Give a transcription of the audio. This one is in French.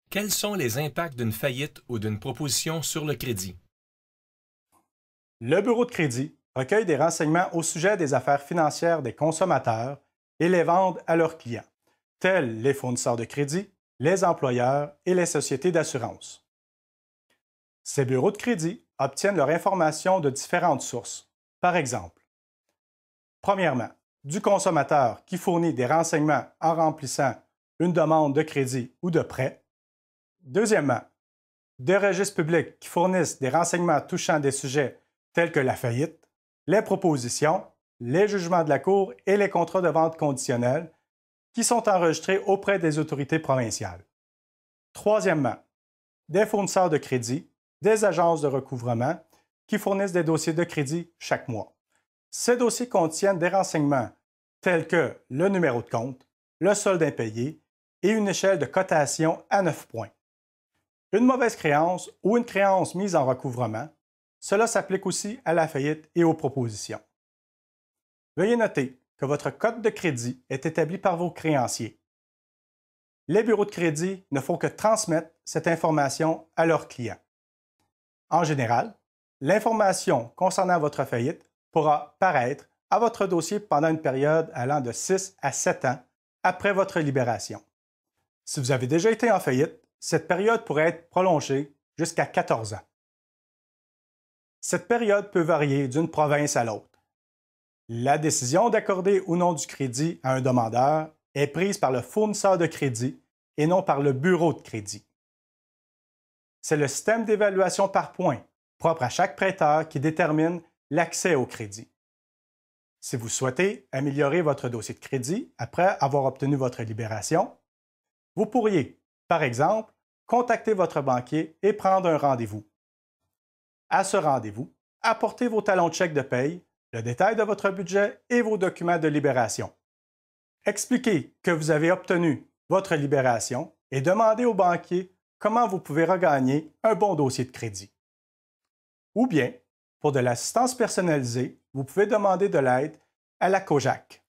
Quels sont les impacts d'une faillite ou d'une proposition sur le crédit? Le bureau de crédit recueille des renseignements au sujet des affaires financières des consommateurs et les vend à leurs clients, tels les fournisseurs de crédit, les employeurs et les sociétés d'assurance. Ces bureaux de crédit obtiennent leur information de différentes sources. Par exemple, premièrement, du consommateur qui fournit des renseignements en remplissant une demande de crédit ou de prêt. Deuxièmement, des registres publics qui fournissent des renseignements touchant des sujets tels que la faillite, les propositions, les jugements de la Cour et les contrats de vente conditionnels qui sont enregistrés auprès des autorités provinciales. Troisièmement, des fournisseurs de crédit, des agences de recouvrement qui fournissent des dossiers de crédit chaque mois. Ces dossiers contiennent des renseignements tels que le numéro de compte, le solde impayé et une échelle de cotation à 9 points. Une mauvaise créance ou une créance mise en recouvrement, cela s'applique aussi à la faillite et aux propositions. Veuillez noter que votre code de crédit est établi par vos créanciers. Les bureaux de crédit ne font que transmettre cette information à leurs clients. En général, l'information concernant votre faillite pourra paraître à votre dossier pendant une période allant de 6 à 7 ans après votre libération. Si vous avez déjà été en faillite, cette période pourrait être prolongée jusqu'à 14 ans. Cette période peut varier d'une province à l'autre. La décision d'accorder ou non du crédit à un demandeur est prise par le fournisseur de crédit et non par le bureau de crédit. C'est le système d'évaluation par points, propre à chaque prêteur, qui détermine l'accès au crédit. Si vous souhaitez améliorer votre dossier de crédit après avoir obtenu votre libération, vous pourriez, par exemple, contacter votre banquier et prendre un rendez-vous. À ce rendez-vous, apportez vos talons de chèque de paye, le détail de votre budget et vos documents de libération. Expliquez que vous avez obtenu votre libération et demandez au banquier comment vous pouvez regagner un bon dossier de crédit. Ou bien, pour de l'assistance personnalisée, vous pouvez demander de l'aide à la COJAC.